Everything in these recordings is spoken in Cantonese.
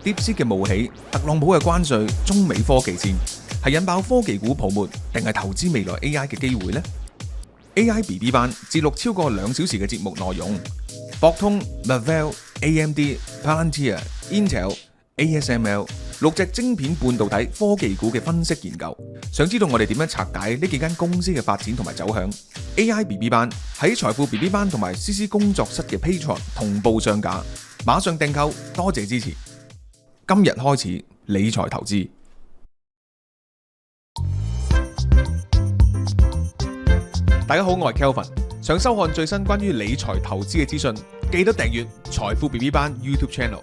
DeepSeek 嘅冒起、特朗普嘅關稅、中美科技戰，係引爆科技股泡沫，定係投資未來 AI 嘅機會呢？ AI BB 班節錄超過2小時嘅節目內容，博通、Marvell、AMD、Palantir、Intel、ASML 6隻晶片半導體科技股嘅分析研究。想知道我哋點樣拆解呢幾間公司嘅發展同埋走向 ？AI BB 班喺財富 BB 班同埋 CC 工作室嘅 Patreon 同步上架，馬上訂購，多謝支持。今日開始理財投資。大家好，我係 Kelvin。想收看最新關於理財投資嘅資訊，記得訂閱財富 BB 班 YouTube Channel。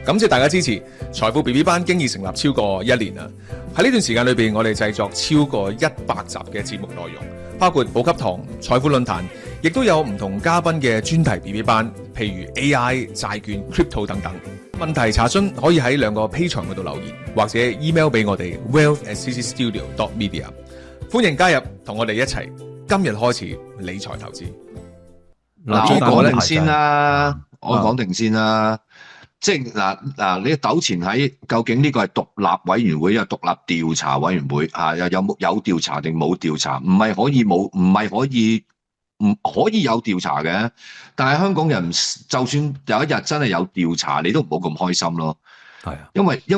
感謝大家支持，財富 BB 班經已成立超過1年啦。喺呢段時間裏邊，我哋製作超過100集嘅節目內容，包括補給堂、財富論壇，亦都有唔同嘉賓嘅專題 BB 班，譬如 AI、債券、Crypto 等等。問題查詢可以喺2個 Patreon 嗰度留言，或者 email 俾我哋 wealth@ccstudio.media。歡迎加入，同我哋一齊今日開始理財投資。嗱，我講定先啦，即係嗱，你糾纏喺究竟呢個係獨立委員會，有獨立調查委員會啊，又有調查定冇調查？唔係可以冇，唔可以有調查嘅。但係香港人就算有一日真係有調查，你都唔好咁開心咯。係啊，因為呢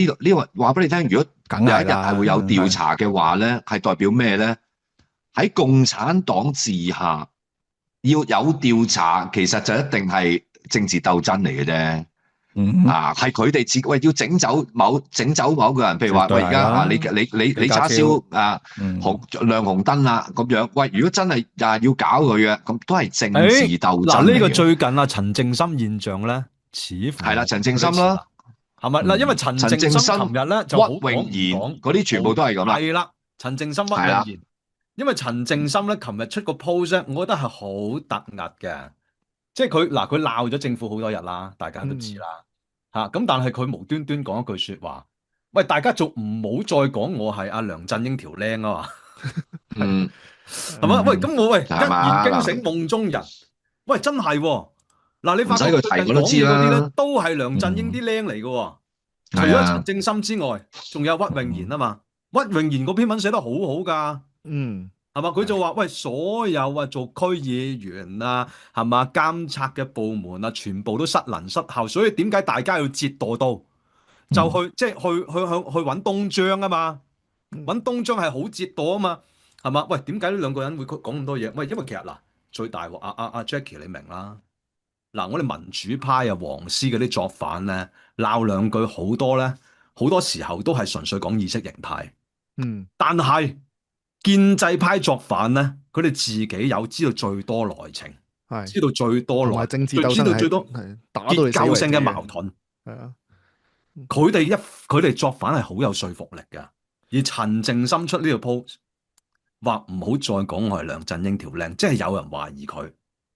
個話俾你聽，如果有一日係會有調查嘅話咧，係代表咩咧？喺共產黨治下要有調查，其實就一定係政治鬥爭嚟嘅啫。係佢哋自喂要整走某個人，譬如話喂而家你叉燒亮紅燈啦咁樣。喂，如果真係要搞佢嘅，咁都係政治鬥爭。嗱，呢個最近陳正深現象咧，似乎係啦，陳正深啦，係咪嗱？因為陳正深琴日咧就屈永賢嗰啲全部都係咁啦。係啦，陳正深屈永賢，因為陳正深咧琴日出個 post 咧，我覺得係好突兀嘅，即係佢鬧咗政府好多日啦，大家都知啦。咁但係佢無端端講一句說話，喂，大家仲唔好再講我係阿梁振英條僆啊嘛，係嘛？喂，咁我一言驚醒夢中人，喂，真係嗱，你發覺佢講嘢嗰啲咧，都係梁振英啲僆嚟嘅，除咗陳正深之外，仲有屈永賢啊嘛，屈永賢嗰篇文寫得好好噶，係嘛？佢就話喂，所有做區議員啊，係嘛，監察嘅部門啊，全部都失能失效，所以點解大家要折墮到就去揾東張啊嘛？揾東張係好折墮啊嘛，係嘛？喂，點解呢兩個人會講咁多嘢？喂，因為其實嗱，最大鑊阿 Jackie 你明啦，嗱，我哋民主派啊黃絲嗰啲作反咧，鬧兩句好多咧，好多時候都係純粹講意識形態，但係建制派作反咧，佢哋自己有知道最多內情，知道最多內，政治鬥爭，知道最多結構性嘅矛盾。佢哋作反係好有說服力嘅。而陳正深出呢個 post 話唔好再講我係梁振英條靚，即係有人懷疑佢，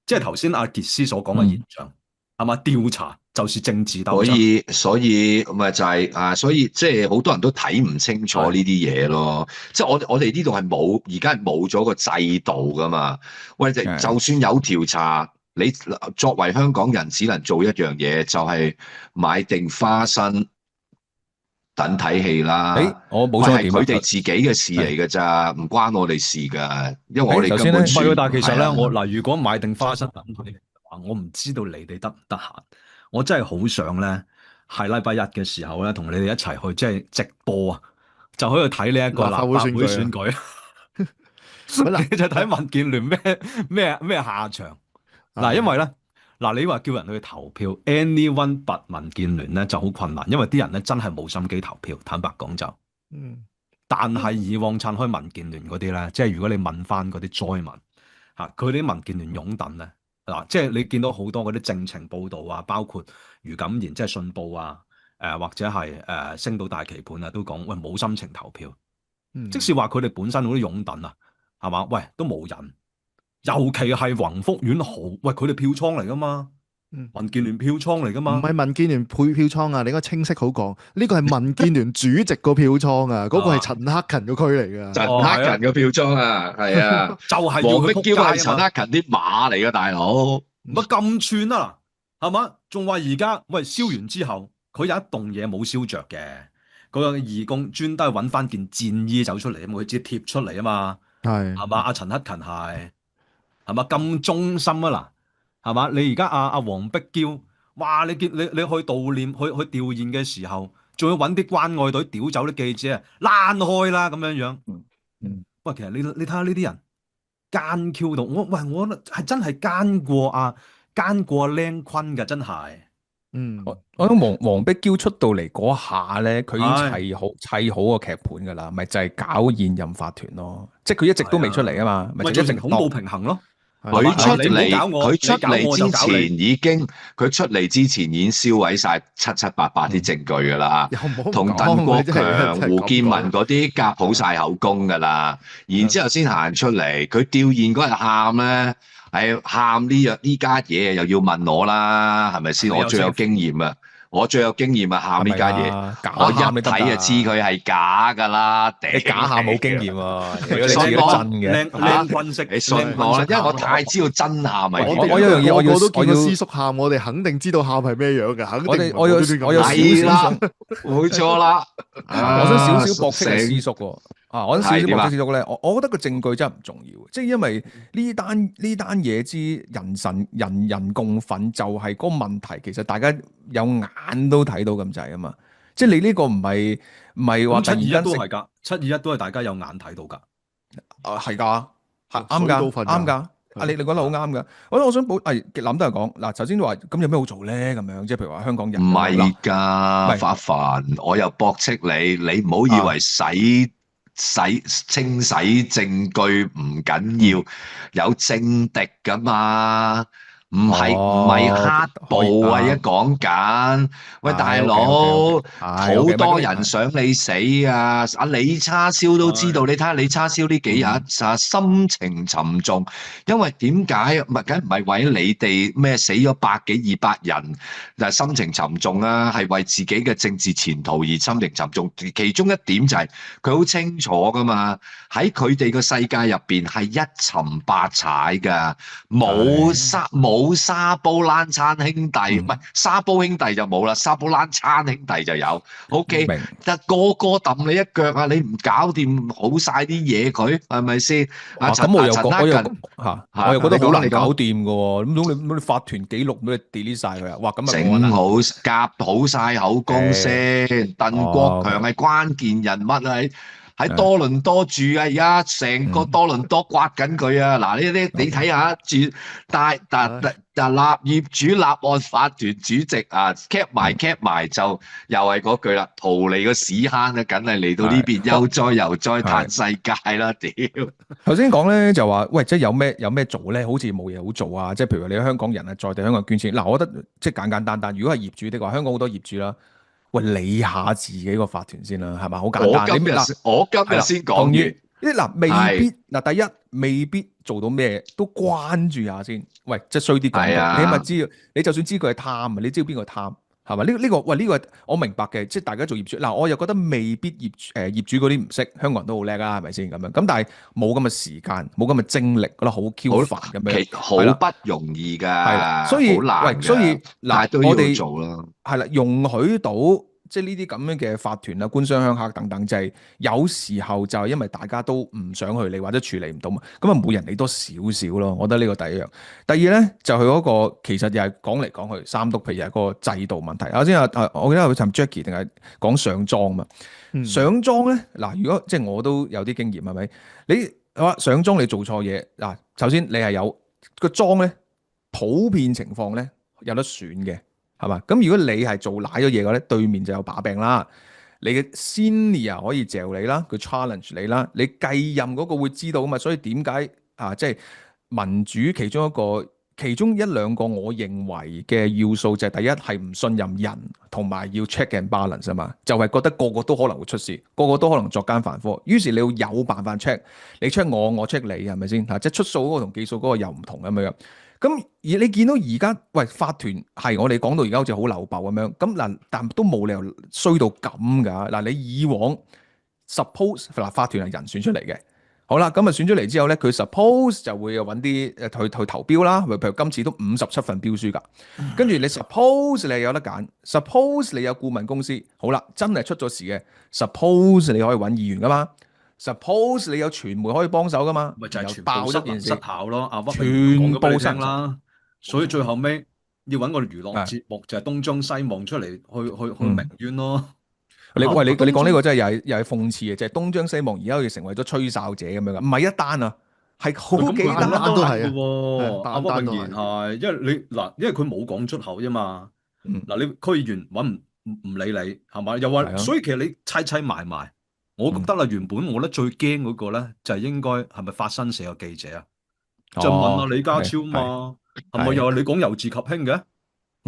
即係頭先阿傑斯所講嘅現象，係嘛？調查就是政治鬥爭，所以咪就係所以即係好多人都睇唔清楚呢啲嘢咯。即係我哋呢度係冇，而家係冇咗個制度噶嘛。喂，就算有調查，你作為香港人只能做一樣嘢，就係買定花生等睇戲啦。我冇錯，係佢哋自己嘅事嚟㗎咋，唔關我哋事噶。因為我哋根本但係其實咧，如果買定花生等睇戲，我唔知道你哋得唔得閒。我真係好想咧，係禮拜日嘅時候咧，同你哋一齊去即係直播啊，就可以睇呢一個立法會選舉。你就睇民建聯咩下場嗱，因為咧你話叫人去投票 ，anyone but 民建聯咧就好困難，因為啲人咧真係冇心機投票，坦白講就，但係以往撐開民建聯嗰啲咧，即係如果你問翻嗰啲災民佢啲民建聯擁躉咧。嗱，即係你見到好多嗰啲政情報導啊，包括余錦賢即係信報啊，或者係星島大棋盤啊，都講喂冇心情投票。即使話佢哋本身嗰啲擁躉啊，係嘛？喂都冇人，尤其係宏福苑豪，喂佢哋票倉嚟噶嘛？民建聯票倉嚟噶嘛？唔係民建聯票倉啊！你應該清晰好講，呢個係民建聯主席個票倉啊！嗰個係陳克勤個區嚟噶。陳克勤個票倉啊，係啊，就係要黃碧嬌係陳克勤啲馬嚟噶大佬。乜咁串啊嗱，係嘛？仲話而家喂燒完之後，佢有一棟嘢冇燒着嘅，嗰個義工專登揾翻件戰衣走出嚟啊嘛，佢直接貼出嚟啊嘛，係係嘛？阿陳克勤係嘛咁忠心啊嗱，係嘛？你而家阿黃碧嬌，哇！你去悼念去吊唁嘅時候，仲要揾啲關愛隊屌走啲記者啊，躝開啦咁樣樣。嗯喂，其實你睇下呢啲人奸 Q 到我覺得係真係奸過靚坤嘅，真係。嗯我覺得黃碧嬌出到嚟嗰下咧，佢已經唉砌好個劇本噶啦，咪就係搞現任法團咯，即係佢一直都未出嚟啊嘛，咪咪就一直造成恐怖平衡咯。佢係嘛出嚟，你唔好搞我佢出你搞我嚟之就搞你前已經，佢出嚟之前已經燒毀晒七七八八啲證據㗎啦。又唔好同咁鄧國講真係強、真係咁胡建文講嗰啲夾好晒口供㗎啦，然之後先行出嚟。佢吊唁嗰日喊咧，係喊呢家嘢又要問我啦，係咪先？係咪有我最有經驗啊！我最有經驗啊，喊呢家嘢，假我一喊你得㗎睇就知佢係假㗎啦。你假下冇經驗喎，如果你信知道我真嘅，靚坤式，你信我啦，因為我太知道真喊係點。我有樣嘢我要個個都見到我要師叔喊，我哋肯定知道喊係咩樣嘅，肯定我哋唔係無端端咁我有少係啦少想，冇錯啦。我想少少駁斥成係師叔喎。我想少少係點啊駁斥師叔咧，我覺得個證據真係唔重要，即係因為呢單嘢之人共憤，就係嗰個問題，其實大家有眼都睇到咁滯啊嘛。即係你呢個唔係話咁721突然間都係㗎，721都係大家有眼睇到㗎。係㗎，係啱水到㗎，份㗎啱㗎。你講得好啱㗎。我想諗都係講嗱，頭先話咁有咩好做咧？咁樣即係譬如話香港人唔係嗱㗎，係發凡，我又駁斥你，你唔好以為清洗證據唔緊要，有政敵㗎嘛。唔係黑暴啊！可以一講緊，喂係大佬， OK，好多人想你死啊！阿李叉燒都知道，你睇下李叉燒呢幾日心情沉重，因為點解？梗唔係為咗你哋咩死咗百幾200人，但係心情沉重啊，係為自己嘅政治前途而心情沉重。其中一點就係佢好清楚噶嘛，喺佢哋個世界入邊係一沉百踩㗎，冇沙煲冷餐兄弟，唔係沙煲兄弟就冇啦，沙煲冷餐兄弟就有。OK，明但個個揼你一腳啊！你唔搞掂好晒啲嘢佢，係咪先？咁我又覺我又覺得好難你講搞掂㗎喎。咁你法團記錄俾你 delete 晒佢啊？哇！咁啊整好夾好晒口供先。鄧國強係關鍵人物啊！喺多倫多住啊，而家成個多倫多刮緊佢啊！嗱，你睇下住立業主立案法團主席啊，cap 埋就又係嗰句啦，逃離個屎坑啊，梗係嚟到呢邊悠哉悠哉嘆世界啦！屌，頭先講咧就話，喂，即係有咩做咧？好似冇嘢好做啊！即係譬如你香港人啊，在地香港捐錢嗱，我覺得即係簡單。如果係業主的話，香港好多業主啦。喂，理下自己個法團先啦，係咪？好簡單。我今日先講完。未必第一未必做到咩，都關注下先。喂，即係衰啲講，你起碼知道，你就算知佢係貪啊，你知道邊個貪係嘛？呢個我明白嘅，即係大家做業主嗱，我又覺得未必業主嗰啲唔識，香港人都好叻啊，係咪先咁樣？咁但係冇咁嘅時間，冇咁嘅精力，覺得好 Q 煩咁樣，好不容易㗎，係啦，所以嗱，我哋做啦，係啦，容許到。即係呢啲咁樣嘅法團啊、官商鄉黑等等，就係有時候就係因為大家都唔想去理或者處理唔到嘛，咁啊每人理多少少咯。我覺得呢個第一樣。第二咧就佢嗰個其實又係講嚟講去三督皮，又係嗰個制度問題。頭先我記得佢尋 Jackie 定係講上莊嘛？上莊咧嗱，如果即係我都有啲經驗係咪？你話上莊你做錯嘢嗱，首先你係有個莊咧，普遍情況咧有得選嘅。係嘛？咁如果你係做賴咗嘢嘅咧，對面就有把柄啦。你嘅 senior 可以嚼你啦，佢 challenge 你啦。你繼任嗰個會知道啊嘛。所以點解即係民主其中一兩個我認為嘅要素就係第一係唔信任人，同埋要 check and balance 啊嘛。就係覺得個個都可能會出事，個個都可能作奸犯科。於是你要有辦法 check，你 check 我 check 你係咪先？即係出數嗰個同計數嗰個又唔同咁樣。咁而你見到而家喂法團係我哋講到而家好似好流爆咁樣，咁嗱但都冇理由衰到咁㗎嗱。你以往 suppose 嗱法團係人選出嚟嘅，好啦，咁啊選咗嚟之後咧，佢 suppose 就會揾啲去投標啦，譬如今次都57份標書㗎，跟住你 suppose 你係有得揀，suppose 你有顧問公司，好啦，真係出咗事嘅，suppose 你可以揾議員㗎嘛，suppose 你有傳媒可以幫手㗎嘛，咪就係全然後爆部失能失咗件事，效咯。阿屈全明講咗俾你部失能聽啦，所以最後尾要揾個娛樂啊，節目就係東張西望出嚟去嗯。鳴冤咯。喂，你東張講呢個真係又係諷刺嘅，就係東張西望，而家好似成為咗吹哨者咁樣嘅，唔係一單啊，係好咁佢幾單單都係啊嘅喎，阿單單都係屈永賢係，因為你嗱，因為佢冇講出口啫嘛。嗯，嗱，你區議員揾唔理你係嘛？又話，係啊所以其實你砌埋埋，我覺得啦，原本我覺得最驚嗰個咧，就係應該係咪法新社個記者啊？就問阿李家超嘛，係咪又係你講由治及興嘅？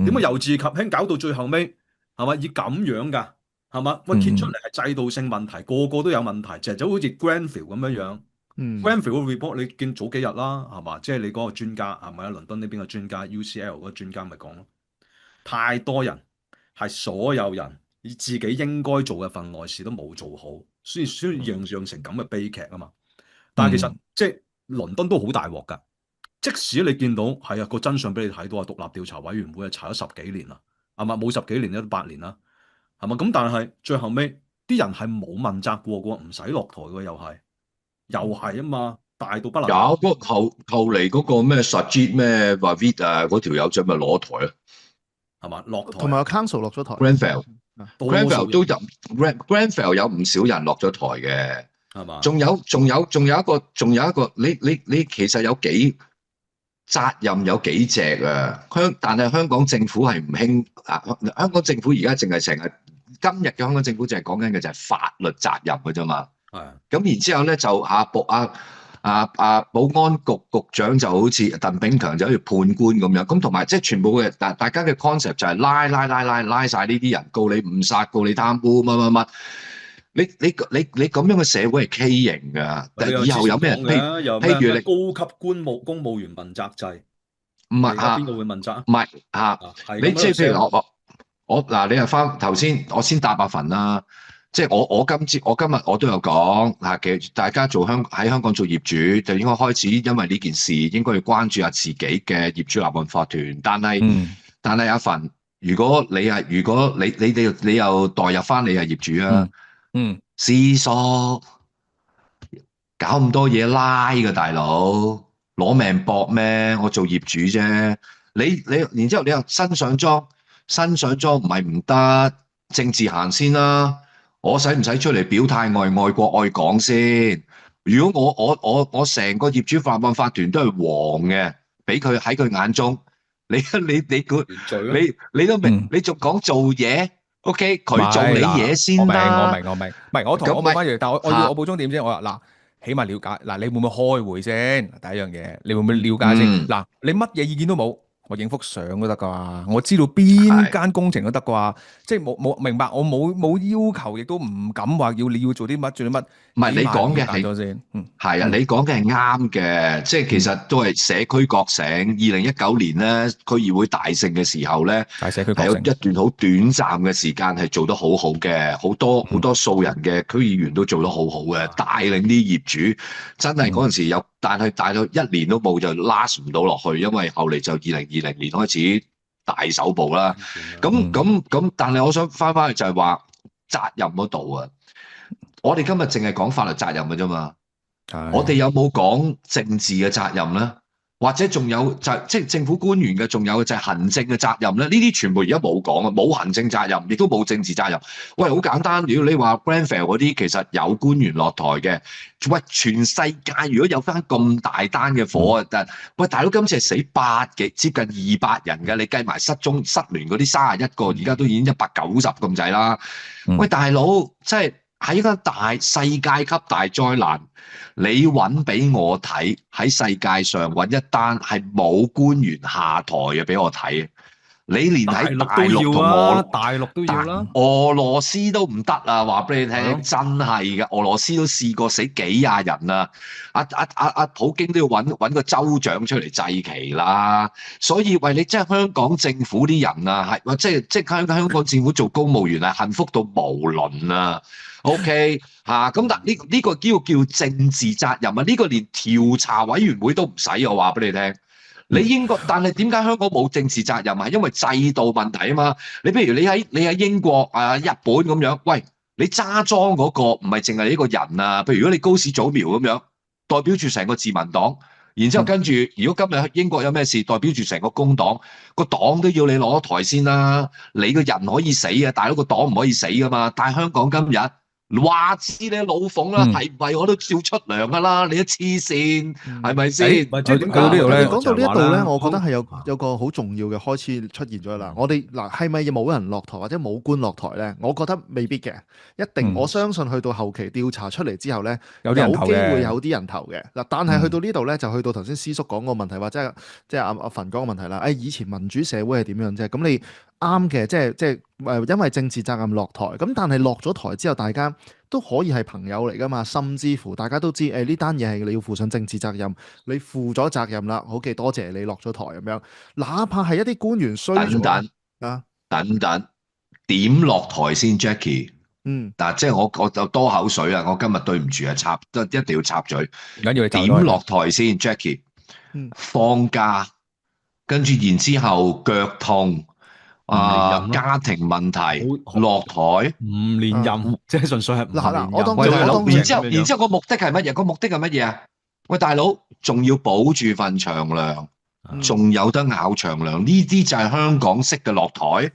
點解由治及興搞到最後尾係咪以咁樣㗎？係嘛？喂，揭出嚟係制度性問題，個個都有問題，就好似 Grenfell 咁樣樣。Grenfell 個 report 你見早幾日啦，係嘛？即係你嗰個專家係咪啊？倫敦呢邊個專家 UCL 嗰個專家咪講咯，太多人係所有人以自己應該做嘅份內事都冇做好，所以釀成咁嘅悲劇啊嘛。但係其實即係倫敦都好大鑊㗎。即使你見到係啊個真相俾你睇到啊，獨立調查委員會係查咗10幾年啦，係嘛？冇10幾年都8年啦，係嘛？咁但係最後尾啲人係冇問責過嘅，唔使落台嘅，又係啊嘛，大到不能。有嗰個後嚟嗰個咩 Sajid 咩 Javid 啊，嗰條友仔咪攞台啊，係嘛？落台同埋個 council 落咗台 Grenfell 都入 Grenfell 有唔少人落咗台嘅，係嘛？仲有一個，你其實有幾責任有幾隻啊？但係香港政府係唔興啊！香港政府而家淨係成日今日嘅香港政府淨係講緊嘅就係法律責任嘅啫嘛。係。咁然之後咧就保安局局長就好似鄧炳強就好似判官咁樣，咁同埋即係全部嘅大家嘅 concept 就係拉晒呢啲人，告你誤殺，告你貪污乜。你咁樣嘅社會係畸形㗎，但係以後有咩人譬如你高級公務員問責制，唔係啊？邊個會問責啊？唔係啊？你即係譬如我嗱，你又翻頭先，我先答份啦。即係我今日我都有講嗱，其實大家喺香港做業主就應該開始，因為呢件事應該要關注下自己嘅業主立案法團。但係阿份，如果你又代入翻你係業主啊，思索搞咁多嘢拉嘅大佬，攞命搏咩？我做業主啫，你然之後你又新上莊唔係唔得，政治行先啦。我使唔使出嚟表態愛國愛港先？如果我成個業主立案法團都係黃嘅，俾佢喺佢眼中，你都明，你仲講做嘢 ？OK， 佢做你嘢先啦。我明，唔係我同我冇乜嘢，但我要我補充點先。我話嗱，起碼了解嗱，你會唔會開會先？第一樣嘢，你會唔會了解先？嗱，你乜嘢意見都冇。我影幅相都得噶，我知道邊間工程都得啩，即係冇明白，我冇要求，亦都唔敢話你要做啲乜。唔係你講嘅係先，係啊，你講嘅係啱嘅，即係其實都係社區覺醒。2019年咧區議會大勝嘅時候咧，係有一段好短暫嘅時間係做得好好嘅，好多數人嘅區議員都做得好好嘅，帶領啲業主真係嗰陣時有。但係大到1年都冇就 last 唔到落去，因為後嚟就2020年開始大手部啦。咁，但係我想翻去就係話責任嗰度啊。我哋今日淨係講法律責任嘅啫嘛。我哋有冇講政治嘅責任咧？或者仲有即係政府官員嘅，仲有就係行政嘅責任咧？呢啲全部而家冇講啊，冇行政責任，亦都冇政治責任。喂，好簡單，如果你話 Grenfell 嗰啲，其實有官員落台嘅。喂，全世界如果有翻咁大單嘅火啊，但喂大佬今次係死接近200人嘅，你計埋失蹤失聯嗰啲31個，而家都已經190咁滯啦。喂，大佬，即係喺個大世界級大災難，你揾俾我睇喺世界上揾一單係冇官員下台嘅俾我睇，你連大喺大陸都陸同要啊，俄大陸都要啦。俄羅斯都唔得啊！話俾你聽，係咯真係嘅，俄羅斯都試過死幾廿人啊！普京都要揾個州長出嚟祭旗啦。所以喂，你真係香港政府啲人啊，係即香港政府做公務員係幸福到無倫啊！OK 嚇，咁但呢個叫政治責任啊！呢個連調查委員會都唔使，我話俾你聽。你應該，但係點解香港冇政治責任啊？係因為制度問題啊嘛。你譬如你喺英國啊、日本咁樣，喂，你揸莊嗰個唔係淨係呢個人啊。譬如如果你高市早苗咁樣，代表住成個自民黨，然之後跟住，如果今日英國有咩事，代表住成個工黨，個黨都要你攞台先啦。你個人可以死啊，大佬個黨唔可以死噶嘛。但係香港今日。話知你老馮啦，係唔係我都照出糧噶啦？你都黐線，係咪先？即係點解你呢度咧？講到呢一度咧，我覺得係好有個好重要嘅開始出現咗啦。我哋嗱係咪冇人落台或者冇官落台咧？我覺得未必嘅，一定我相信去到後期調查出嚟之後咧，有機會有啲人投嘅嗱。但係去到呢度咧，就去到頭先師叔講個問題，或者即係阿馮講個問題啦。以前民主社會係點樣啫？咁你啱嘅，即係因為政治責任落台，咁但係落咗台之後，大家都可以係朋友嚟噶嘛，甚至乎大家都知呢單嘢係你要負上政治責任，你負咗責任啦，好嘅，多謝你落咗台咁樣，哪怕係一啲官員衰咗等等，點落台先 ，Jackie？嗱，即係我就多口水啦，我今日對唔住啊，一定要插嘴，唔緊要你點落台先 ，Jackie？放假，跟住然之後腳痛。家庭問題落台唔連任，即係純粹係嗱，我當喂大佬，然之後個目的係乜嘢？個目的係乜嘢啊？喂大佬，仲要保住份長糧，仲有得咬長糧，呢啲就係香港式嘅落台。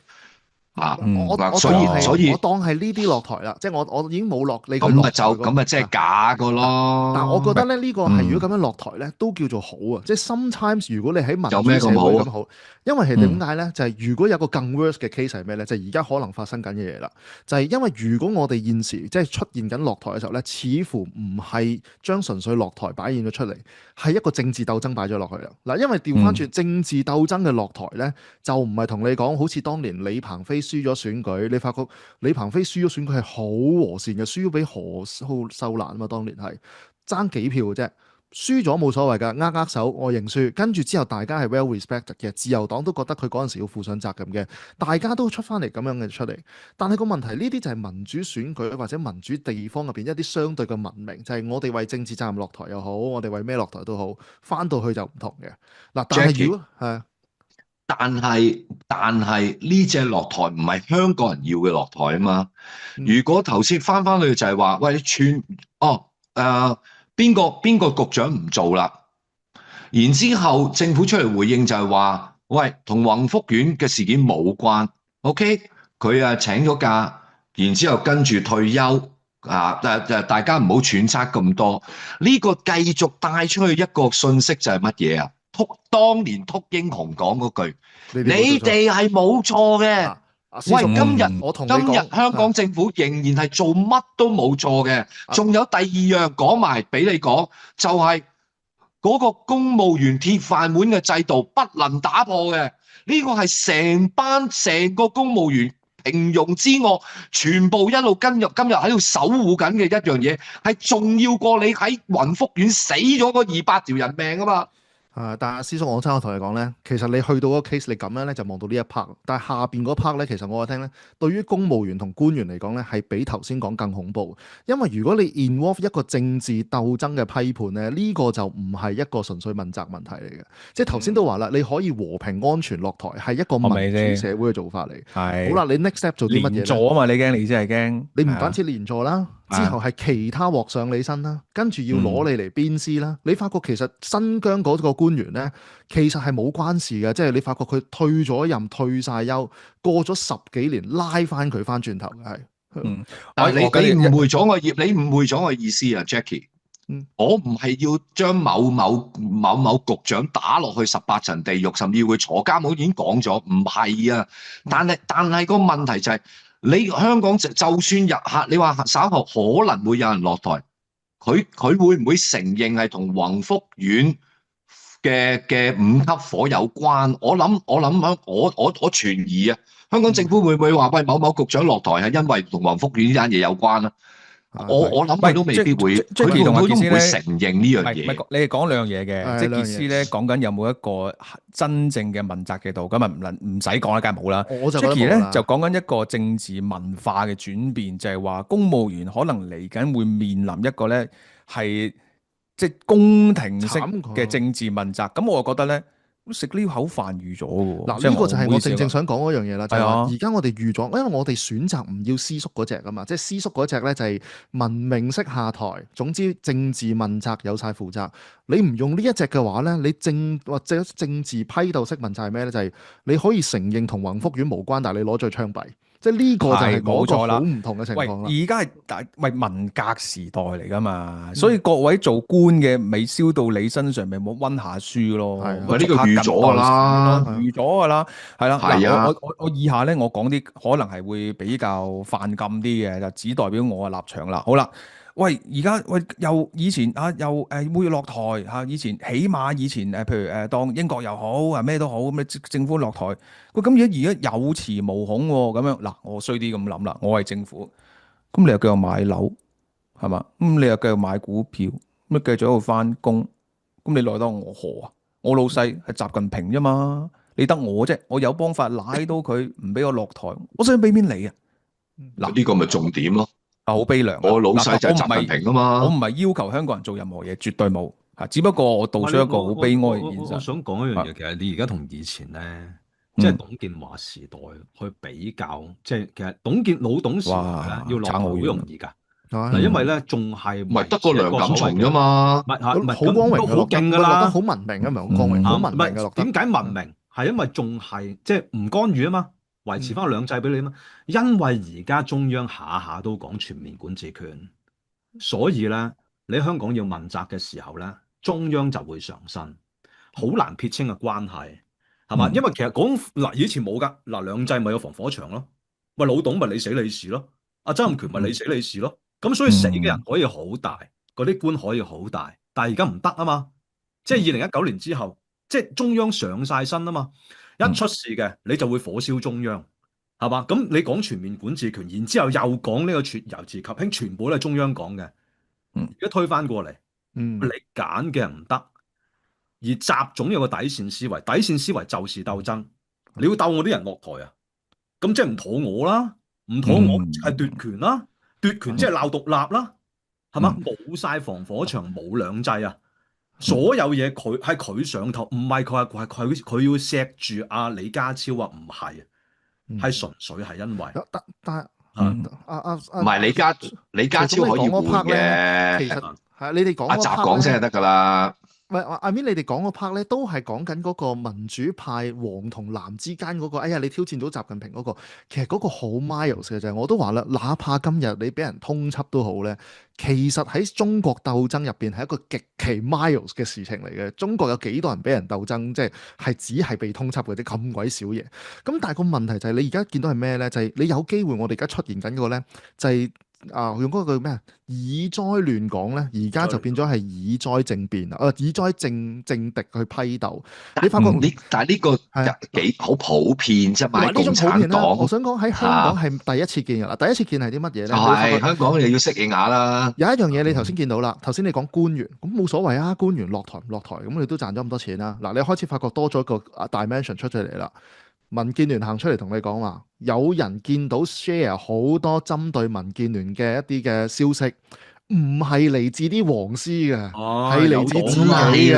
所以我當係呢啲落台啦，即係我已經冇落你咁啊即係假個咯。但係我覺得咧呢個係如果咁樣落台咧，都叫做好啊！即係 sometimes 如果你喺民主社會咁好，因為係點解咧？就係如果有個更 worse 嘅 case 係咩咧？就係而家可能發生緊嘅嘢啦。就係因為如果我哋現時即係出現緊落台嘅時候咧，似乎唔係將純粹落台擺現咗出嚟，係一個政治鬥爭擺咗落去啦。嗱，因為調翻轉政治鬥爭嘅落台咧，就唔係同你講好似當年李鵬飛輸咗選舉，你發覺李鵬飛輸咗選舉係好和善嘅，輸咗俾何秀蘭啊嘛，當年係爭幾票嘅啫，輸咗冇所謂噶，握手我認輸，跟住之後大家係 well respected 嘅，自由黨都覺得佢嗰陣時要負上責任嘅，大家都出翻嚟咁樣嘅出嚟，但係個問題呢啲就係民主選舉或者民主地方入邊一啲相對嘅文明，就係我哋為政治責任落台又好，我哋為咩落台都好，翻到去就唔同嘅嗱，但係如果係。但係呢隻落台唔係香港人要嘅落台啊嘛。如果頭先翻去就係話，喂，邊個局長唔做啦？然之後政府出嚟回應就係話，喂，同宏福苑嘅事件冇關。OK， 佢請咗假，然之後跟住退休大家唔好揣測咁多。呢個繼續帶出去一個信息就係乜嘢啊？當年禿英雄講嗰句，你哋係冇錯嘅。喂，今日香港政府仍然係做乜都冇錯嘅。仲有第二樣講埋俾你講，就係嗰個公務員鐵飯碗嘅制度不能打破嘅。呢個係成個公務員平庸之惡，全部一路今日喺度守護緊嘅一樣嘢，係重要過你喺雲福苑死咗嗰200條人命啊嘛！但係師叔，我同你講咧，其實你去到嗰個 case，你咁樣咧就望到呢一 part，但係下邊嗰 part 咧，其實我話聽咧，對於公務員同官員嚟講咧，係比頭先講更恐怖。因為如果你 involve 一個政治鬥爭嘅批判咧，呢個就唔係一個純粹問責問題嚟嘅。即係頭先都話啦，你可以和平安全落台，係一個民主社會嘅做法嚟。好啦，你 next step 做啲乜嘢？連坐啊嘛，你驚你真係驚。你唔單止連坐啦。之後係其他鑊上你身啦，跟住要攞你嚟鞭屍啦。你發覺其實新疆嗰個官員咧，其實係冇關事嘅，即係你發覺佢退咗任、退晒休，過咗10幾年，拉翻佢翻轉頭嘅係。但係你誤會咗我意思啊 ，Jackie。我唔係要將某局長打落去18層地獄，甚至要佢坐監。我已經講咗，唔係啊。但係個問題就係。你香港就算你話稍後可能會有人落台，佢會唔會承認係同宏福苑嘅5級火有關。我諗我存疑啊！香港政府會唔會話喂某某局長落台係因為同黃福遠呢單嘢有關啊？我諗佢都未必會，佢哋都唔會承認呢樣嘢。你哋講兩樣嘢嘅，即係傑斯咧講緊有冇一個真正嘅問責嘅度，咁啊唔使講啦，梗係冇啦。Jackie 咧就講緊一個政治文化嘅轉變，就係話公務員可能嚟緊會面臨一個咧係即係宮廷式嘅政治問責。咁我就覺得咧。食呢口飯預咗嘅喎，嗱呢個就係我正想講嗰樣嘢啦，就係話而家我哋預咗，因為我哋選擇唔要師叔嗰隻噶嘛，即係師叔嗰隻咧就係文明式下台，總之政治問責有晒負責。你唔用呢一隻嘅話咧，你或者政治批鬥式問責係咩咧？就係你可以承認同宏福院無關，但係你攞咗去槍斃。即係呢個就係嗰個好唔同嘅情況啦。而家係文革時代嚟噶嘛，所以各位做官嘅未燒到你身上，咪冇溫下書咯。呢個預咗㗎啦，預咗㗎啦，係啦。嗱，我以下咧，我講啲可能係會比較犯禁啲嘅，就只代表我嘅立場啦。好啦。喂，而家又以前又會落台嚇，起碼以前譬如當英國又好咩都好咁政府落台，喂咁而家有恃無恐喎，咁樣嗱，我衰啲咁諗啦，我係政府，咁你又繼續買樓係嘛？咁你又繼續買股票，咁你繼續喺度翻工，咁你奈得我何啊？我老細係習近平啫嘛，你得我啫，我有方法賴到佢唔俾我落台，我想俾面你啊！嗱，呢個咪重點咯。好悲涼。我老細就係習近平啊嘛。我唔係要求香港人做任何嘢，絕對冇嚇。只不過我道出一個好悲哀嘅現實。我想講一樣嘢，其實你而家同以前咧，即係董建華時代去比較，即係其實老董時代咧要落台好容易㗎。嗱，因為咧仲係唔係得個梁錦松啫嘛？唔係好光榮，好勁㗎啦，落得好文明啊，唔係好光榮，好文明嘅落得。點解文明？係因為仲係即係唔干預啊嘛。維持翻個兩制俾你嘛，因為而家中央下下都講全面管治權，所以咧你香港要問責嘅時候咧，中央就會上身，好難撇清嘅關係，係嘛？因為其實講以前冇噶，兩制咪有防火牆咯，喂老董咪你死你事咯，阿曾蔭權咪你死你事咯，咁所以死嘅人可以好大，嗰啲官可以好大，但係而家唔得啊嘛，即係2019年之後，即係中央上晒身啊嘛。一出事嘅你就會火燒中央，係嘛？咁你講全面管治權，然之後又講呢個由治及興，全部都係中央講嘅。而家推翻過嚟，你揀嘅唔得，而習總有個底線思維，底線思維就是鬥爭。你要鬥我啲人落台啊？咁即係唔妥我啦，唔妥我係奪權啦，奪權即係鬧獨立啦，係嘛？冇晒防火牆，冇兩制啊！所有嘢佢上頭，唔係佢要錫住阿李家超啊，唔係，係純粹係因為，但唔係李家超可以換嘅，其實係你哋講阿習講聲就得㗎啦。唔係阿 Min，你哋講嗰 part 咧，都係講緊嗰個民主派黃同藍之間嗰個。哎呀，你挑戰到習近平嗰個，其實嗰個好 mild 嘅啫。我都話啦，哪怕今日你俾人通緝都好咧，其實喺中國鬥爭入邊係一個極其 mild 嘅事情嚟嘅。中國有幾多人俾人鬥爭，即係只係被通緝嘅啫，咁鬼少嘢。咁但係個問題就係你而家見到係咩咧？就係你有機會，我哋而家出現緊嗰個咧，就係。用嗰個叫咩啊？以災亂港咧，而家就變咗係以災政變啦。以災政敵去批鬥。你發覺但係呢個幾好普遍啫嘛。共產黨，我想講喺香港係第一次見㗎啦。第一次見係啲乜嘢咧？係香港你要適應下啦。有一樣嘢你頭先見到啦。頭先你講官員，咁冇所謂啊。官員落台唔落台，咁你都賺咗咁多錢啦。嗱，你開始發覺多咗一個 dimension 出咗嚟啦。民建聯行出嚟同你講話，有人見到 share 好多針對民建聯嘅一啲嘅消息，唔係嚟自啲黃絲嘅，係嚟自自己嘅，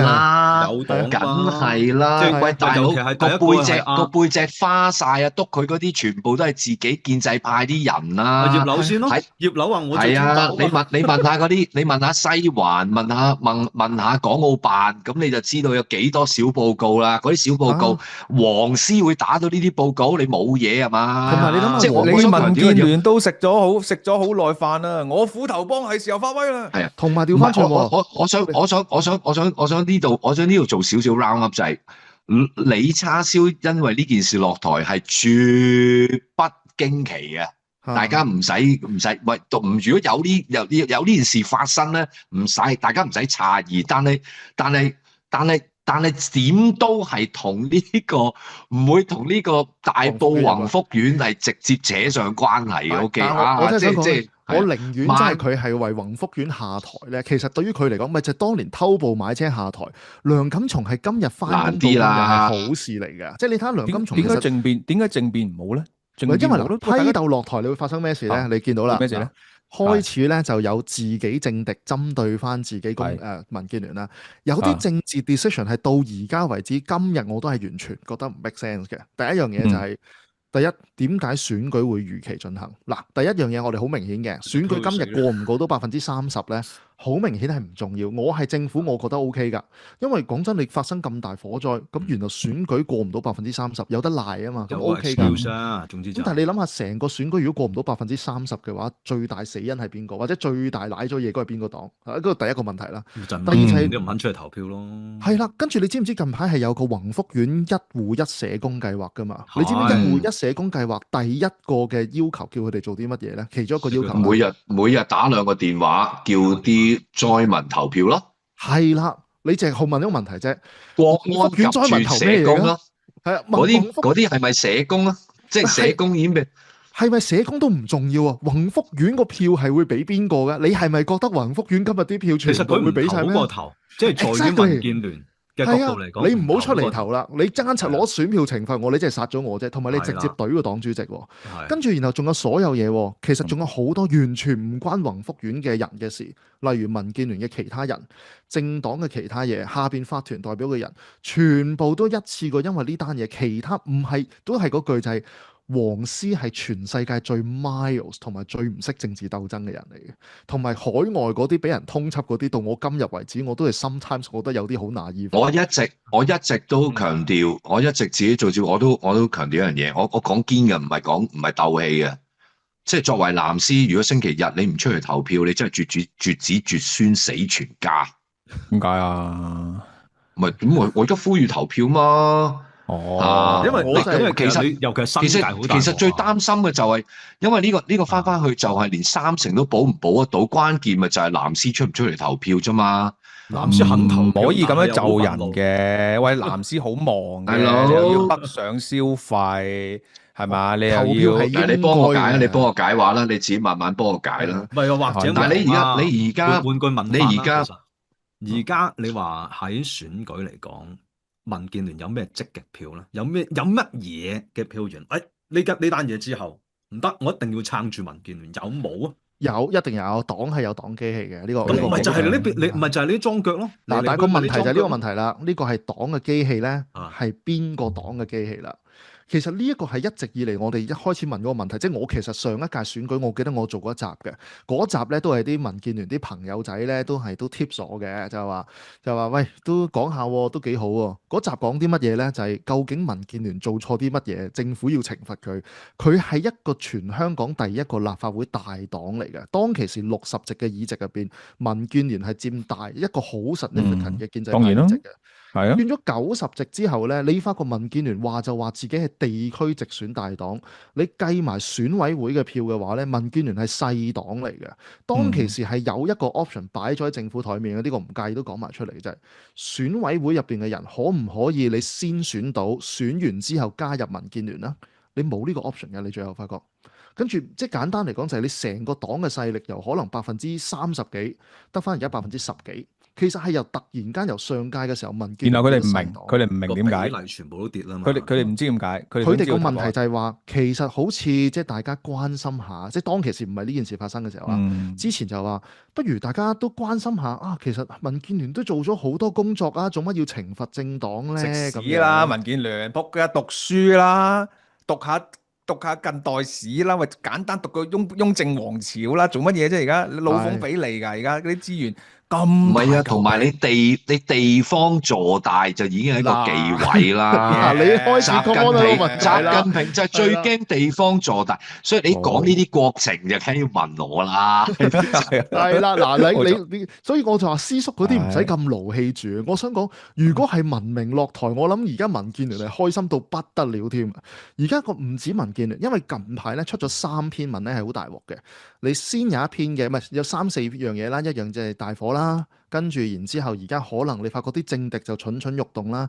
有黨梗係啦。喂，大佬個背脊花晒啊！督佢嗰啲全部都係自己建制派啲人啦。葉劉先咯，葉劉話我係啊！你問下嗰啲，你問下西環，問下港澳辦，咁你就知道有幾多小報告啦。嗰啲小報告，黃絲會打到呢啲報告，你冇嘢係嘛？同埋你諗下，即係你民建聯都食咗好耐飯啦。我虎頭幫係時候發威啦。係啊，同埋調翻轉我想呢度做少少 round up 就係李叉燒因為呢件事落台係絕不驚奇嘅，大家唔使喂，如果有呢件事發生咧，大家唔使詫異，但但係點都係同呢個唔會同呢個大埔宏福苑係直接扯上關係嘅。OK 我真係想講即係我寧願真係佢係為宏福苑下台咧。其實對於佢嚟講，咪就係當年偷步買車下台。梁錦松係今日翻工到今日係好事嚟嘅。即係你睇下梁錦松點解政變唔好咧？因為批鬥落台，你會發生咩事咧？你見到啦，咩事咧？開始咧就有自己政敵針對翻自己民建聯啦，有啲政治 decision 係到而家為止，今日我都係完全覺得唔 make sense 嘅。第一樣嘢就係第一，點解選舉會如期進行？嗱，第一樣嘢我哋好明顯嘅，選舉今日過唔過到30%咧？好明顯係唔重要。我係政府，我覺得 OK 㗎，因為講真，你發生咁大火災，咁原來選舉過唔到30%，有得賴啊嘛，咁 OK 㗎。總之咁但係你諗下，成個選舉如果過唔到30%嘅話，最大死因係邊個？或者最大賴咗嘢嗰係邊個黨？呢個第一個問題啦。第二就係你唔肯出嚟投票咯。係啦，跟住你知唔知近排係有個宏福苑一戶一社工計劃㗎嘛？你知唔知一戶一社工計劃第一個嘅要求叫佢哋做啲乜嘢咧？其中一個要求，每日打2個電話，叫啲災民投票咯。係啦，你淨係問一個問題啫。國安及住社工咯，係啊，嗰啲係咪社工啊？即係社工已經係咪社工都唔重要啊？宏福苑個票係會俾邊個嘅？你係咪覺得宏福苑今日啲票全部會俾晒咩？其實佢唔投嗰個頭，即係在於民建聯嘅角度嚟講，你唔好出嚟投啦！你爭執攞選票懲罰我，你真係殺咗我啫！同埋你直接懟個黨主席，跟住然後仲有所有嘢，其實仲有好多完全唔關宏福苑嘅人嘅事，例如民建聯嘅其他人、政黨嘅其他嘢、下邊法團代表嘅人，全部都一次過因為呢單嘢，其他唔係都係嗰句就係。黃絲係全世界最 mild 同埋最唔識政治鬥爭嘅人嚟嘅，同埋海外嗰啲俾人通緝嗰啲，到我今日為止，我都係 sometimes 覺得有啲好naive。我一直都強調，我一直自己做節目，我都強調一樣嘢，我講堅嘅，唔係鬥氣嘅。即係作為藍絲，如果星期日你唔出嚟投票，你真係絕子絕孫死全家。點解啊？唔係點我而家呼籲投票嘛。因為其實尤其係新界好大。其實最擔心嘅就係，因為呢個翻去就係連30%都保唔保得到，關鍵咪就係藍絲出唔出嚟投票啫嘛。藍絲肯投票，唔可以咁樣就人嘅。喂，藍絲好忙嘅，你又要北上消費，係嘛？你又要，你幫我解，你幫我解話啦，你自己慢慢幫我解啦。唔係或者，但係你而家換句問你而家你話喺選舉嚟講。民建聯有咩積極票咧？有乜嘢嘅票源？呢單嘢之後唔得，我一定要撐住民建聯，有冇啊？有，一定有。黨係有黨機器嘅呢個。咁咪就係呢邊，你咪就係呢啲樁腳咯。嗱，但係個問題就係呢個問題啦。呢個係黨嘅機器咧，係邊個黨嘅機器啦？其實呢一個係一直以嚟我哋一開始問嗰個問題，即係我其實上一屆選舉，我記得我做過一集嘅，嗰集咧都係啲民建聯啲朋友仔咧都 tip 咗嘅，就話喂，都講下都幾好喎。嗰集講啲乜嘢咧？就係究竟民建聯做錯啲乜嘢，政府要懲罰佢。佢係一個全香港第一個立法會大黨嚟嘅，當其時60席嘅議席入邊，民建聯係佔大一個好 significant 嘅建制派議席嘅。係啊，變咗90席之後咧，你發覺民建聯話就話自己係地區直選大黨，你計埋選委會嘅票嘅話咧，民建聯係細黨嚟嘅。當其時係有一個 option 擺咗喺政府台面嘅，呢個唔介意都講埋出嚟啫。選委會入邊嘅人可唔可以你先選到，選完之後加入民建聯啦？你冇呢個 option 嘅，你最後發覺。跟住即係簡單嚟講，就係你成個黨嘅勢力由可能30%幾得翻而家10%幾。其實係突然間由上屆嘅時候民建聯，然後佢哋唔明點解，比例全部都跌啦嘛。佢哋唔知點解，佢哋個問題就係話，其實好似即係大家關心下，即係當其時唔係呢件事發生嘅時候啊。之前就話，不如大家都關心下啊。其實民建聯都做咗好多工作啊，做乜要懲罰政黨咧？食屎啦！民建聯仆嘅讀書啦，讀下近代史啦，喂，簡單讀個雍正王朝啦，做乜嘢啫？而家老奉俾你㗎，而家嗰啲資源。唔係啊，同埋你地方坐大就已經係一個忌諱啦。你開始習近平就係最驚地方坐大，所以你講呢啲國情就梗要問我啦。係啦，嗱你，所以我就話師叔嗰啲唔使咁勞氣住。我想講，如果係文明落台，我諗而家民建聯係開心到不得了添。而家個唔止民建聯，因為近排咧出咗3篇文咧係好大鑊嘅。你先有一篇嘅，唔係有3、4樣嘢啦，一樣就係大火啦。啦，跟住然之後而家可能你發覺啲政敵就蠢蠢欲動啦。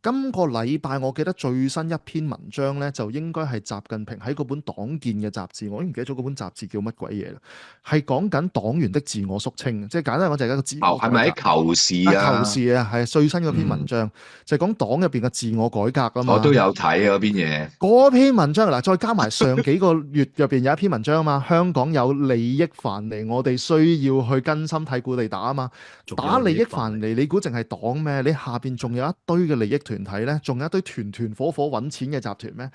今個禮拜我記得最新一篇文章咧，就應該係習近平喺嗰本黨建嘅雜誌，我都唔記得咗嗰本雜誌叫乜鬼嘢啦，係講緊黨員的自我肅清，即係簡單講就係一個自我改革。係咪喺求是啊？求是啊，係最新嗰篇文章，就係講黨入邊嘅自我改革啊嘛。我都有睇啊嗰篇嘢。嗰篇文章嗱，再加埋上幾個月入邊有一篇文章啊嘛，香港有利益藩籬，我哋需要去根深蒂固地打啊嘛。打利益藩籬，你估淨係黨咩？你下邊仲有一堆嘅利益團體咧，仲有一堆團團伙伙揾錢嘅集團咩？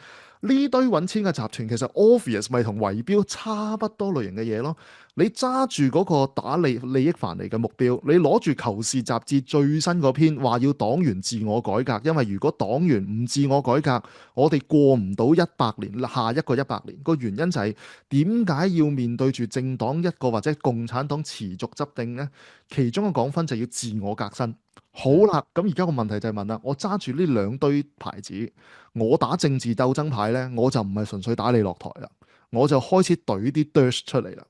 呢堆揾錢嘅集團其實 obvious 咪同圍標差不多類型嘅嘢咯。你揸住嗰個打利益藩籬嘅目標，你攞住《求是》雜誌最新嗰篇話要黨員自我改革，因為如果黨員唔自我改革，我哋過唔到100年，下一個100年。個原因就係點解要面對住政黨一個或者共產黨持續執政呢？其中嘅講分就要自我革新。好啦，咁而家個問題就係問啦，我揸住呢兩堆牌子，我打政治鬥爭牌呢，我就唔係純粹打你落台啦，我就開始懟啲 dirt 出嚟啦。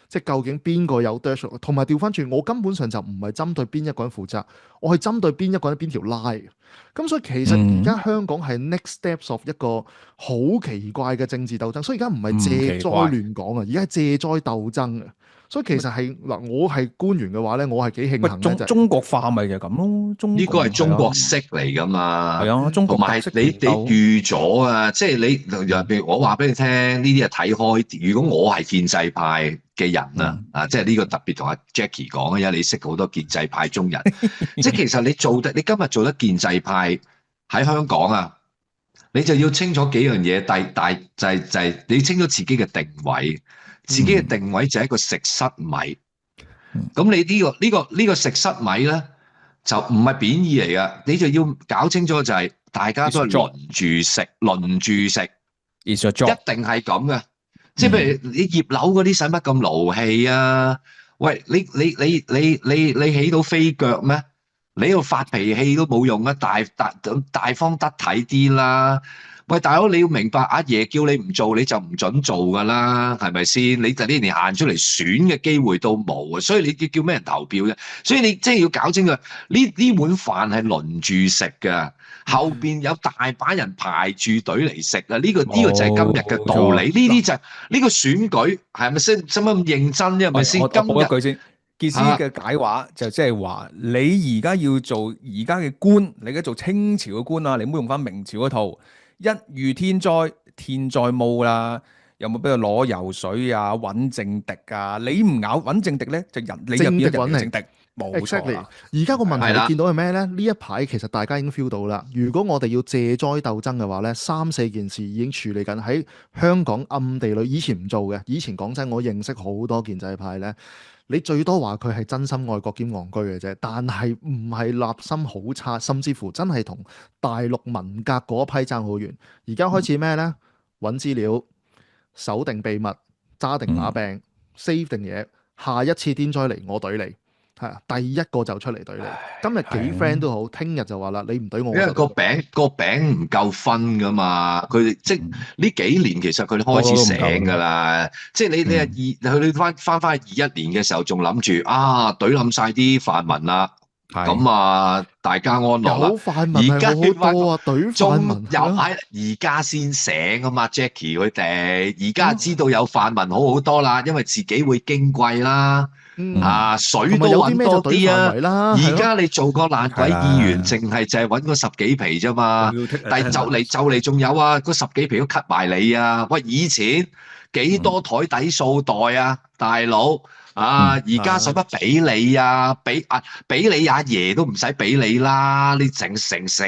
即係究竟邊個有 dirt，同埋調翻轉，我根本上就唔係針對邊一個人負責，我係針對邊一個人邊條 line。咁所以其實而家香港係 next steps of 一個好奇怪嘅政治鬥爭，所以而家唔係借災亂港啊，而家係借災鬥爭啊。所以其實係嗱，我係官員嘅話咧，我係幾慶幸咧，中國化咪就係咁咯。呢個係中國式嚟噶嘛？係啊，中國同埋你預咗啊，即係你譬如我話俾你聽，呢啲係睇開。如果我係建制派嘅人啊，即係呢個特別同阿 Jackie 講啊，因為你識好多建制派中人，即係其實你今日做得建制派喺香港啊，你就要清楚幾樣嘢，就係你清楚自己嘅定位。自己嘅定位就係一個食塞米，咁你呢個食塞米咧就唔係貶義嚟㗎，你就要搞清楚就係大家都係輪住食，一定係咁嘅。即係譬如你葉劉嗰啲使乜咁勞氣啊？喂，你起到飛腳咩？你喺度發脾氣都冇用啊！大方得體啲啦。喂，大佬，你要明白，阿爺叫你唔做，你就唔準做噶啦，係咪先？你就呢連行出嚟選嘅機會都冇啊，所以你叫咩人投票啫？所以你即係要搞清楚，呢碗飯係輪住食噶，後邊有大把人排住隊嚟食啊！呢個就係今日嘅道理。呢啲就係呢個選舉係咪先？使乜咁認真啫？係咪先？我補一句先。傑斯嘅解話就即係話，你而家要做而家嘅官，你而家做清朝嘅官啊，你唔好用翻明朝嗰套。一遇天災冇啦，有冇俾佢攞油水啊？揾政敵啊？你唔咬揾政敵咧，就你入邊就揾政敵，冇錯啦。而家個問題你見到係咩咧？呢一排其實大家已經 feel 到啦。如果我哋要借災鬥爭嘅話咧，3-4件事已經處理緊喺香港暗地裏。以前唔做嘅，以前講真，我認識好多建制派咧。你最多話佢係真心愛國兼戇居嘅啫，但係唔係立心好差，甚至乎真係同大陸文革嗰批爭好遠。而家開始咩呢？揾資料、守定秘密、揸定把柄、save 定嘢。下一次天災嚟，我懟你。係啊，第一個就出嚟懟你。今日幾 friend 都好，聽日就話啦，你唔懟我。因為個餅唔夠分噶嘛，佢即係呢幾年其實佢哋開始醒噶啦。即係你係翻21年嘅時候，仲諗住啊懟冧晒啲泛民啦，咁啊大家安樂啦。有泛民係好多啊，懟泛民又係而家先醒啊嘛 ，Jackie 佢哋而家知道有泛民好多啦，因為自己會矜貴啦。水都揾多啲啊！而家你做個爛鬼議員，淨係就係揾嗰10幾皮啫嘛。但係就嚟仲有啊，嗰10幾皮都 cut 埋你啊！喂，以前幾多台底數袋啊，大佬啊！而家使乜俾你啊？俾你阿爺都唔使俾你啦！你成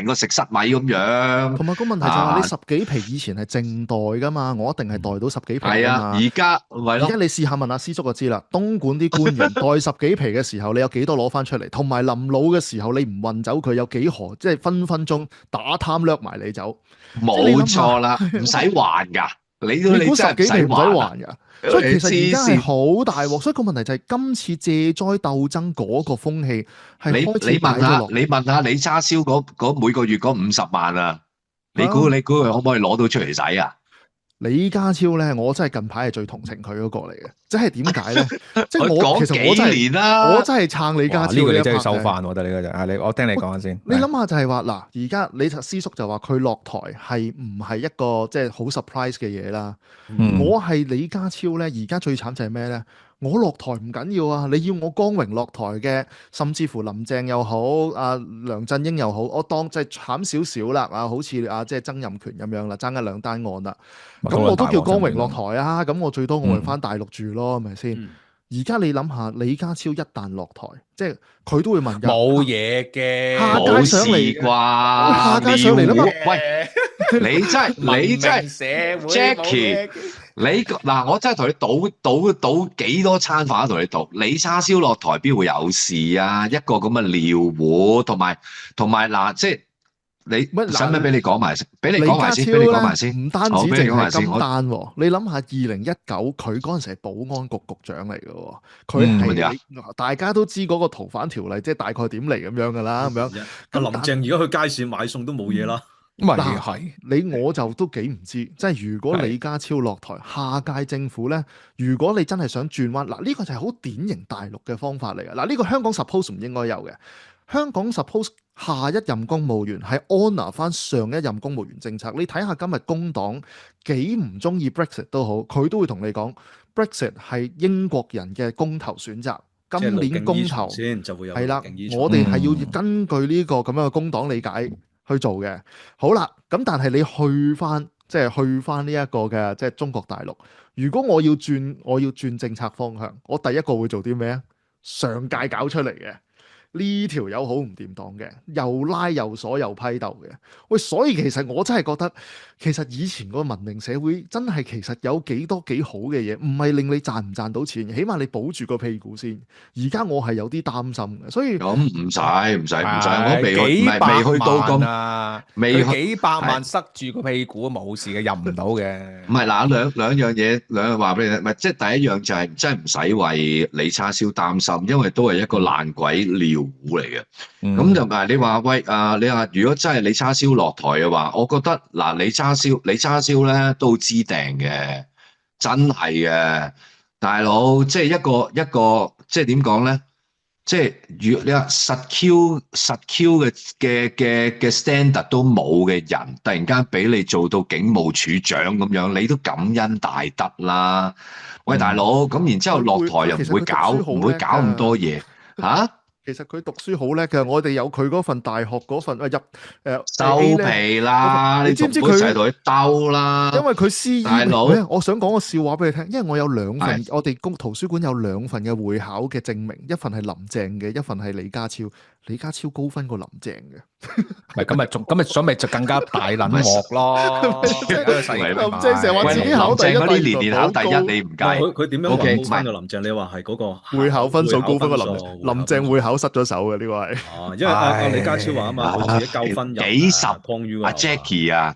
個食塞米咁樣。同埋個問題就係你10幾皮以前係淨袋噶嘛，我一定係袋到10幾皮㗎嘛。係啊，而家而家你試下問阿師叔就知啦。東莞啲官員袋10幾皮嘅時候，你有幾多攞翻出嚟？同埋臨老嘅時候，你唔運走佢，有幾何？即係分分鐘打貪掠埋你走。冇錯啦，唔使還㗎。你估10幾皮唔使還㗎。所以其實而家係好大鑊，所以個問題就係今次借災鬥爭嗰個風氣係開始擺咗落。你問下李叉燒嗰每個月嗰50萬啊，你估佢可唔可以攞到出嚟使啊？李家超咧，我真係近排係最同情佢嗰個嚟嘅，即係點解咧？即係佢其實我真講幾年啦，我真係撐李家超呢個你真係要一 part 收翻，我覺得呢個就我聽你講下先。你諗下就係話嗱，而家李師叔就話佢落台係唔係一個即係好 surprise 嘅嘢啦？我係李家超咧，而家最慘就係咩咧？我落台唔緊要啊，你要我光榮落台嘅，甚至乎林鄭又好，梁振英又好，我當即係慘少少啦，好似即係曾蔭權咁樣啦，爭一兩單案啦，咁我都叫光榮落台啊，咁我最多我咪翻大陸住咯，係咪先？而家你諗下，李家超一旦落台，即係佢都會問冇嘢嘅，下屆上嚟啩，下屆上嚟啦嘛？喂，你真係社會 Jackie，你嗱，我真係同你賭幾多餐飯都同你賭，李家超落台邊會有事啊？一個咁嘅尿壺，同埋嗱，即係你使唔使俾你講埋先？俾你講埋先，俾你講埋先。唔單止淨係金單喎，你諗下2019佢嗰陣時係保安局局長嚟嘅喎，佢係大家都知嗰個逃犯條例即係大概點嚟咁樣㗎啦，咁樣。阿林鄭而家去街市買餸都冇嘢啦。嗱，我就都幾唔知，即係如果李家超落台，下屆政府咧，如果你真係想轉彎，嗱呢個就係好典型大陸嘅方法嚟嘅。嗱呢個香港 suppose 唔應該有嘅，香港 suppose 下一任公務員係 honour 翻上一任公務員政策。你睇下今日工黨幾唔中意 Brexit 都好，佢都會同你講 Brexit 係英國人嘅公投選擇。今年公投先就會有係啦，我哋係要根據呢個咁樣嘅工黨理解去做嘅。好啦，咁但係你去翻呢一個嘅即係中國大陸，如果我要轉政策方向，我第一個會做啲咩啊？上屆搞出嚟嘅呢條友好唔掂當嘅，又拉又鎖又批鬥嘅。喂，所以其實我真係覺得，其實以前個文明社會真係其實有幾多幾好嘅嘢，唔係令你賺唔賺到錢，起碼你保住個屁股先。而家我係有啲擔心嘅，所以咁唔使，我未去到咁，未幾百萬塞住個屁股冇事嘅，入唔到嘅。唔係嗱，兩樣嘢，兩樣話俾你聽，唔係即係第一樣就係真係唔使為李家超擔心，因為都係一個爛鬼尿壺嚟嘅。咁就你話喂你話如果真係李家超落台嘅話，我覺得嗱李家超咧都知訂嘅，真係嘅，大佬即係一個即係點講咧？即係如果你話實 Q 嘅 standard 都冇嘅人，突然間俾你做到警務處長咁樣，你都感恩大德啦。喂，大佬，咁然之後落台又唔會搞咁多嘢嚇。其實佢讀書好叻嘅，我哋有佢嗰份大學嗰份收皮啦！你知唔知佢成日同佢鬥啦？因為佢CE，大佬，我想講個笑話俾你聽，因為我有兩份，我哋圖書館有兩份嘅會考嘅證明，一份係林鄭嘅，一份係李家超。李家超高分過林鄭嘅，咪咁咪所以咪就更加大撚鑊咯。林鄭成日話自己考第一，嗰啲年考第一，你唔計。佢點樣話高分過林鄭？你話係嗰個會考分數高分過林鄭會考失咗手嘅呢個係。因為阿李家超話啊嘛，佢自己9分幾十阿 Jackie 啊，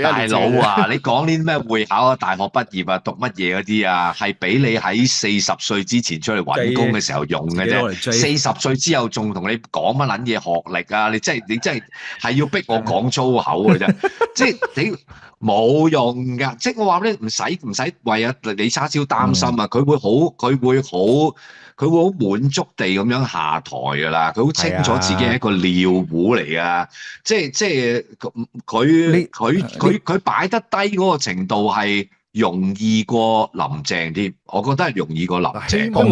大佬啊，你講啲咩會考啊、大學畢業啊、讀乜嘢嗰啲啊，係俾你喺40歲之前出嚟揾工嘅時候用嘅啫。40歲之後仲同你講乜撚嘢學歷啊？你真係要逼我講粗口嘅啫，即係你冇用㗎。即係我話咧，唔使為阿李家超擔心啊，佢會好滿足地咁樣下台㗎啦。佢好清楚自己係一個尿壺嚟㗎，即係佢擺得低嗰個程度係容易過林鄭添，我覺得係容易過林鄭。我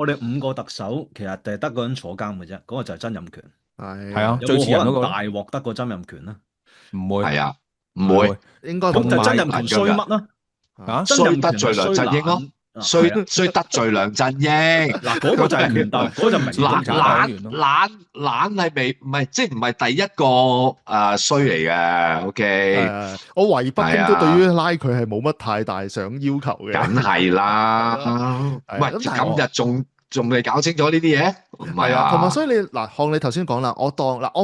哋5個特首，其實就係得個人坐監嘅啫，嗰個就係曾蔭權。係啊，有冇可能大鑊得過曾蔭權咧？唔會。係啊，唔會。應該咁就曾蔭權衰乜啦？衰得罪梁振英咯。衰得罪梁振英，嗱嗰個就係權斗，嗰個就明懶係未，唔係即係唔係第一個衰嚟嘅。OK，我懷疑北京都對於拉佢係冇乜太大想要求嘅。梗係啦，喂，今日仲未搞清楚呢啲嘢，唔係啊。同埋所以你嗱，學你頭先講啦，我唔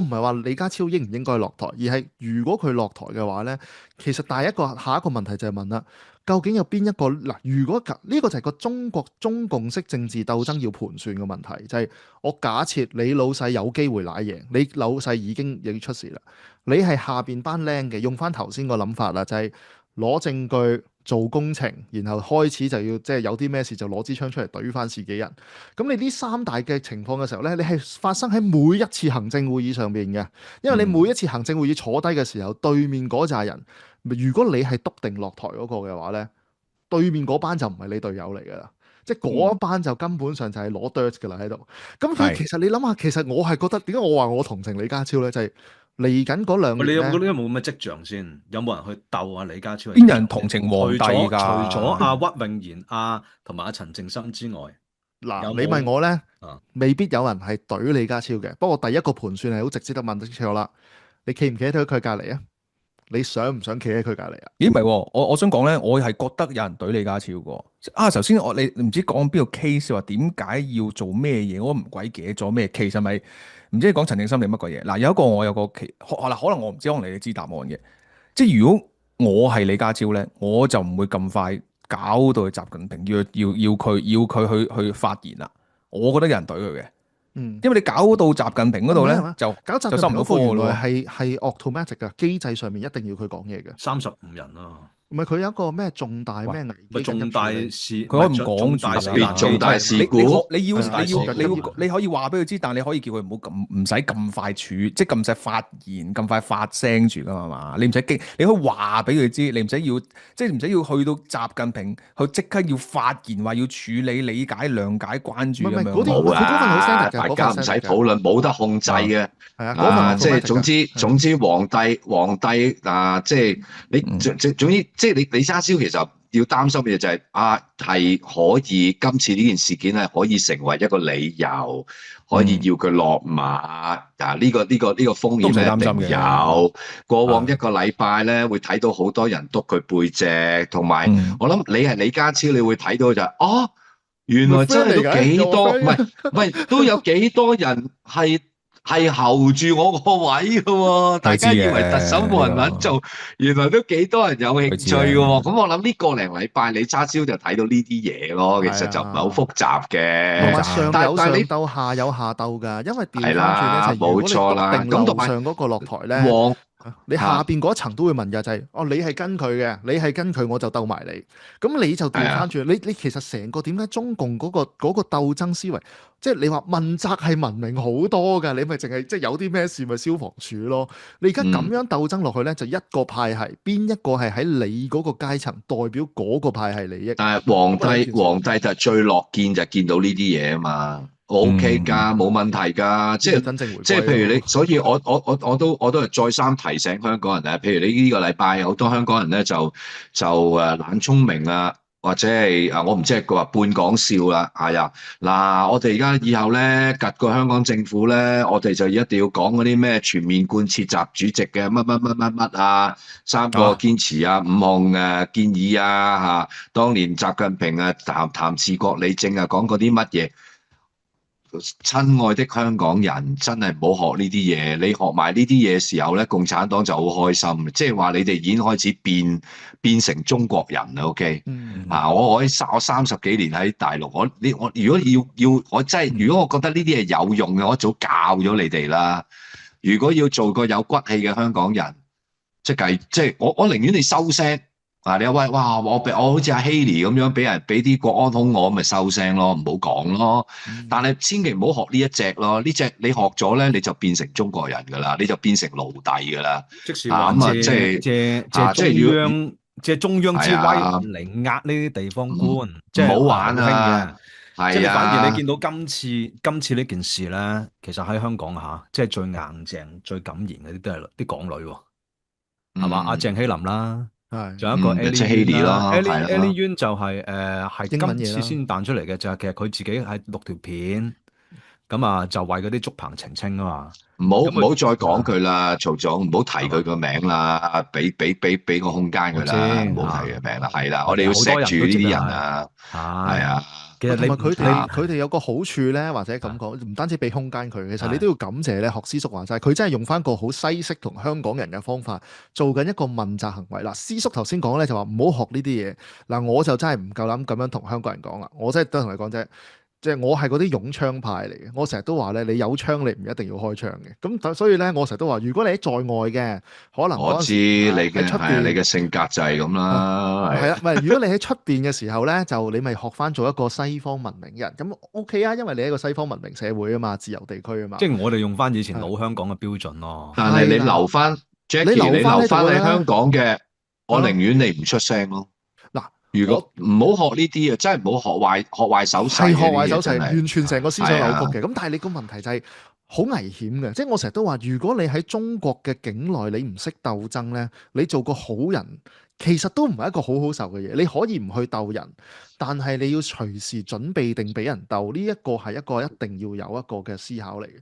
係話李家超應唔應該落台，而係如果佢落台嘅話咧，其實下一個問題就係問啦。究竟有邊一個嗱？如果呢個就係個中共式政治鬥爭要盤算嘅問題，就係我假設你老細有機會賴贏，你老細已經出事啦，你係下邊班僆嘅，用翻頭先個諗法啦，就係攞證據做工程，然後開始就要即係有啲咩事就攞支槍出嚟懟翻自己人。咁你呢三大嘅情況嘅時候咧，你係發生喺每一次行政會議上邊嘅，因為你每一次行政會議坐低嘅時候，對面嗰扎人，如果你係篤定落台嗰個嘅話咧，對面嗰班就唔係你隊友嚟㗎啦。即係嗰一班就根本上就係攞 dirt 㗎啦喺度。咁所以其實你諗下，其實我係覺得點解我話我同情李家超咧，就係嚟緊嗰兩年你有冇覺咧，得冇咁嘅跡象先？有冇人去鬥啊李家超？邊有人同情皇帝㗎？除咗阿屈永賢同埋阿陳淨心之外，嗱，有冇你問我咧啊，未必有人係懟李家超嘅。不過第一個盤算係好直接得問得清楚啦。你企唔企喺佢隔離啊？你想唔想企喺佢隔離啊？咦，唔係喎，我想講咧，我係覺得有人懟李家超個。頭先你唔知講邊個 case 話點解要做咩嘢，我都唔鬼記得咗咩 case 係咪？唔知你講陳正心定乜鬼嘢？嗱，我有個 case，可能我唔知，可能你哋知答案嘅。即係如果我係李家超咧，我就唔會咁快搞到去習近平要佢去發言啦。我覺得有人懟佢嘅。嗯，因為你搞到習近平嗰度咧係嘛，就搞習就收唔到近平嗰個原科咯。來係 automatic 嘅機制上面一定要佢講嘢嘅。35人啊，唔係佢有一個咩重大咩危咪機重大緊急處理事，佢可以唔講重住㗎大死難重大事故你可以話俾佢知，但你可以叫佢唔好唔使咁快即係咁快發言、咁快發聲住㗎嘛。你唔使驚，你可以話俾佢知，你唔使要去到習近平去即刻要發言，話要處理、理解、諒解、關注咁樣。嗰啲冇佢嗰份好 standard 㗎大嗰份家唔使 standard 㗎討論，冇得控制嘅。係啊，嗰份即係 automatic 㗎總之，皇帝即係你總之，即係你李家超其實要擔心嘅嘢就係係可以今次呢件事件係可以成為一個理由，可以要佢落馬。呢個風險係一定有。過往一個禮拜咧，會睇到好多人督佢背脊，同埋我諗你係李家超，你會睇到就係原來真係都幾多，唔係都有幾多人係候住我個位嘅喎，大家以為特首冇人揾做，原來都幾多人有興趣嘅喎。咁我諗呢個零禮拜李家超就睇到呢啲嘢咯，其實就唔係好複雜嘅。同埋上有上但係你鬥下有下鬥㗎，因為調係翻啦，轉咧就係如果你冇錯啦。篤定樓咁同埋上嗰個落台咧。你下邊嗰一層都會問㗎，就係你係跟佢嘅，你係跟佢我就鬥埋你。咁你就調翻轉，你其實成個點解中共嗰個鬥爭思維，即係你話問責係文明好多㗎，你咪淨係即係有啲咩事咪消防處咯。你而家咁樣鬥爭落去咧，就一個派系，邊一個係喺你嗰個階層代表嗰個派系利益？但係皇帝就最樂見就見到呢啲嘢啊嘛。OK 㗎，冇問題㗎，即係譬如你，所以我都係再三提醒香港人啊。譬如你呢個禮拜好多香港人咧就懶聰明啊，或者係我唔知係佢話半講笑啦。嗱，我哋而家以後咧，趌個香港政府咧，我哋就一定要講嗰啲咩全面貫徹習主席嘅乜啊，3個堅持啊，5項建議啊當年習近平談治國理政講過啲乜嘢？親愛的香港人，真係唔好學呢啲嘢。你學埋呢啲嘢時候咧，共產黨就好開心。即係話你哋已經開始變成中國人啦。OK，我30幾年喺大陸，我如果要我真係，如果我覺得呢啲係有用嘅，我一早教咗你哋啦。如果要做個有骨氣嘅香港人，即係我寧願你收聲。你話喂，哇！我好似阿希尼咁樣俾啲國安兇我，咪收聲咯，唔好講咯。但係千祈唔好學呢一隻咯，呢隻你學咗咧，你就變成中國人噶啦，你就變成奴隸噶啦。即是話借中央之威嚟呃呢啲地方官，即係唔好玩啊！即係反而你見到今次呢件事咧，其實喺香港即係最硬淨、最敢言嗰啲都係啲港女喎，係嘛？阿鄭希林啦。係，仲有一個 Ellie 啦，Ellie Yuen 就係今次先彈出嚟嘅，就係其實佢自己係錄條片，咁就為嗰啲竹棚澄清啊嘛。唔好再講佢啦，曹總，唔好提佢個名啦，俾個空間佢啦，唔好提佢名啦，係啦，我哋要錫住呢啲人啊，係啊。其實同埋佢哋有個好處咧，或者咁講，唔單止俾空間佢，其實你都要感謝咧。學師叔話齋，佢真係用翻個好西式同香港人嘅方法，做緊一個問責行為。嗱，師叔頭先講咧就話唔好學呢啲嘢。嗱，我就真係唔夠膽咁樣同香港人講啦。我真係都同你講啫。即係我係嗰啲擁槍派嚟嘅，我成日都話咧，你有槍你唔一定要開槍嘅。咁所以咧，我成日都話，如果你喺在外嘅，可能我知你嘅係啊，你嘅性格就係咁啦，係啊，唔係如果你喺出邊嘅時候咧，就你咪學翻做一個西方文明人，咁 OK 啊，因為你係一個西方文明社會啊嘛，自由地區啊嘛。即係我哋用翻以前老香港嘅標準咯。但係你留翻 Jackie，你留翻喺香港嘅，我寧願你唔出聲咯。嗱，如果唔好學呢啲啊，真係唔好學壞手勢。係學壞手勢，完全成個思想扭曲嘅。咁但係你個問題就係好危險嘅，即係我成日都話，如果你喺中國嘅境內你唔識鬥爭咧，你做個好人其實都唔係一個好好受嘅嘢。你可以唔去鬥人，但係你要隨時準備定俾人鬥，呢一個係一個一定要有一個嘅思考嚟嘅。